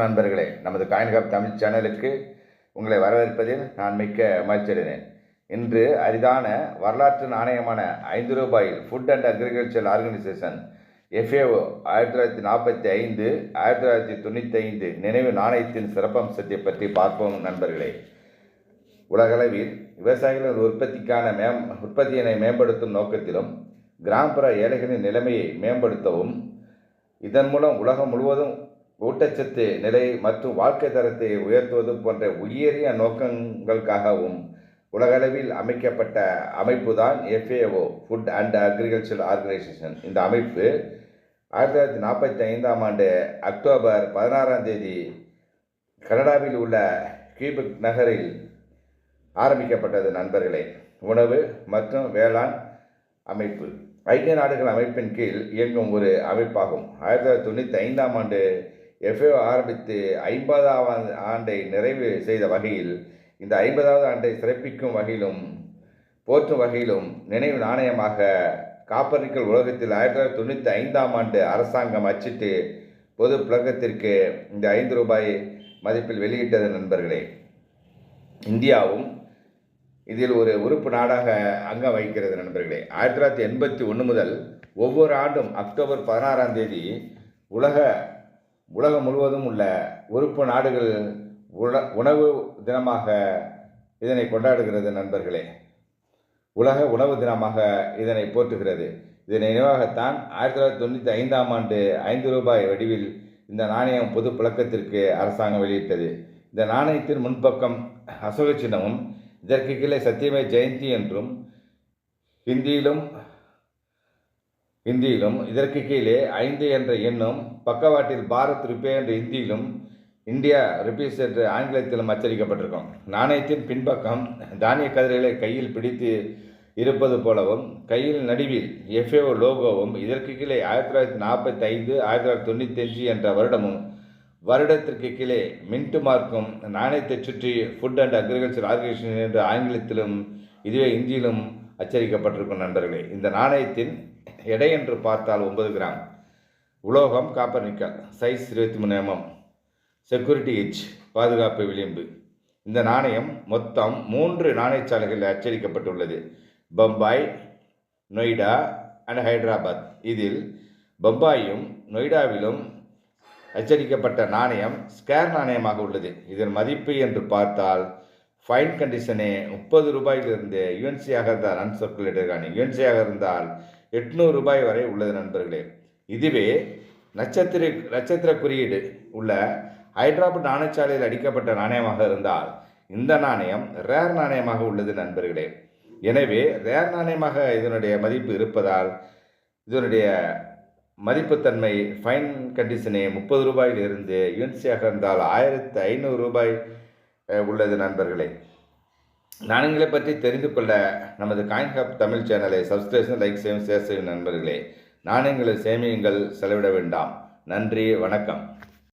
வணக்கம் நண்பர்களே, நமது காயின் ஹப் தமிழ் சேனலுக்கு உங்களை வரவேற்பதில் நான் மிக்க மகிழ்ச்சியடைகிறேன். இன்று அரிதான வரலாற்று நாணயமான ₹5 food and agriculture organisation FAO 1945 1995 நினைவு நாணயத்தின் சிறப்பம்சத்தை பற்றி பார்ப்போம் நண்பர்களே. உலகளவில் விவசாயிகளின் உற்பத்தியினை மேம்படுத்தும் நோக்கத்திலும் கிராமப்புற ஏழைகளின் நிலைமையை மேம்படுத்தவும், இதன் மூலம் உலகம் முழுவதும் ஊட்டச்சத்து நிலை மற்றும் வாழ்க்கை தரத்தை உயர்த்துவது போன்ற உயரிய நோக்கங்களுக்காகவும் உலகளவில் அமைக்கப்பட்ட அமைப்பு தான் FAO food and agriculture organisation. இந்த அமைப்பு 1945 அக்டோபர் 16 கனடாவில் உள்ள கியூபெக் நகரில் ஆரம்பிக்கப்பட்டது நண்பர்களே. உணவு மற்றும் வேளாண் அமைப்பு ஐக்கிய நாடுகள் அமைப்பின் கீழ் இயங்கும் ஒரு அமைப்பாகும். 1995 FAO ஆரம்பித்து 50வது ஆண்டை நிறைவு செய்த வகையில் இந்த 50வது ஆண்டை சிறப்பிக்கும் வகையிலும் போற்றும் வகையிலும் நினைவு நாணயமாக காப்பர்-நிக்கல் உலகத்தில் 1995 அரசாங்கம் அச்சிட்டு பொது புழக்கத்திற்கு இந்த ₹5 மதிப்பில் வெளியிட்டது நண்பர்களே. இந்தியாவும் இதில் ஒரு உறுப்பு நாடாக அங்கம் வகிக்கிறது நண்பர்களே. 1981 முதல் ஒவ்வொரு ஆண்டும் அக்டோபர் 16 உலகம் முழுவதும் உள்ள உறுப்பு நாடுகள் உணவு தினமாக இதனை கொண்டாடுகிறது நண்பர்களே. உலக உணவு தினமாக இதனை போற்றுகிறது. இதன் நினைவாகத்தான் 1995 ₹5 வடிவில் இந்த நாணயம் பொது புழக்கத்திற்கு அரசாங்கம் வெளியிட்டது. இந்த நாணயத்தின் முன்பக்கம் அசோக சின்னமும் இதற்கு கீழே சத்தியமே ஜெயந்தி என்றும் ஹிந்தியிலும் இதற்கு கீழே 5 என்ற எண்ணும் பக்கவாட்டில் பாரத் ரூபே என்ற ஹிந்தியிலும் இந்தியா ருபீஸ் என்று ஆங்கிலத்திலும் அச்சடிக்கப்பட்டிருக்கும். நாணயத்தின் பின்பக்கம் தானிய கதிர்களை கையில் பிடித்து இருப்பது போலவும் கையில் நடுவில் FAO லோகோவும் இதற்கு கீழே 1945 1995 என்ற வருடத்திற்கு கீழே மின்ட் மார்க்கும் நாணயத்தை சுற்றி ஃபுட் அண்ட் அக்ரிகல்ச்சர் ஆர்கனைசேஷன் என்ற ஆங்கிலத்திலும் இதுவே இந்தியிலும் அச்சரிக்கப்பட்டிருக்கும் நண்பர்களே. இந்த நாணயத்தின் எடை என்று பார்த்தால் 9 கிராம். உலோகம் copper nickel, size 23 mm, security edge பாதுகாப்பு விளிம்பு. இந்த நாணயம் மொத்தம் 3 நாணயச்சாலைகளில் அச்சடிக்கப்பட்டுள்ளது: பம்பாய், நொய்டா அண்ட் ஹைதராபாத். இதில் பம்பாயும் நொய்டாவிலும் அச்சடிக்கப்பட்ட நாணயம் ஸ்கேர் நாணயமாக உள்ளது. இதன் மதிப்பு என்று பார்த்தால் ஃபைன் கண்டிஷனே ₹30 யுஎன்சியாக இருந்தால் அன்சர்க்குலேட்டட் யுஎன்சியாக இருந்தால் ₹800 வரை உள்ளது நண்பர்களே. இதுவே நட்சத்திர குறியீடு உள்ள ஹைதராபாத் நாணயச்சாலையில் அடிக்கப்பட்ட நாணயமாக இருந்தால் இந்த நாணயம் ரேர் நாணயமாக உள்ளது நண்பர்களே. எனவே ரேர் நாணயமாக இதனுடைய மதிப்பு இருப்பதால் இதனுடைய மதிப்புத்தன்மை ஃபைன் கண்டிஷனே ₹30 யுஎன்சியாக இருந்தால் ₹1500 உள்ளது நண்பர்களே. நாணயங்களை பற்றி தெரிந்து கொள்ள நமது காயின் ஹப் தமிழ் சேனலை சப்ஸ்கிரைப், லைக் செய்யும், ஷேர் செய்யும் நண்பர்களே. நாணயங்களை சேமியுங்கள், செலவிட வேண்டாம். நன்றி, வணக்கம்.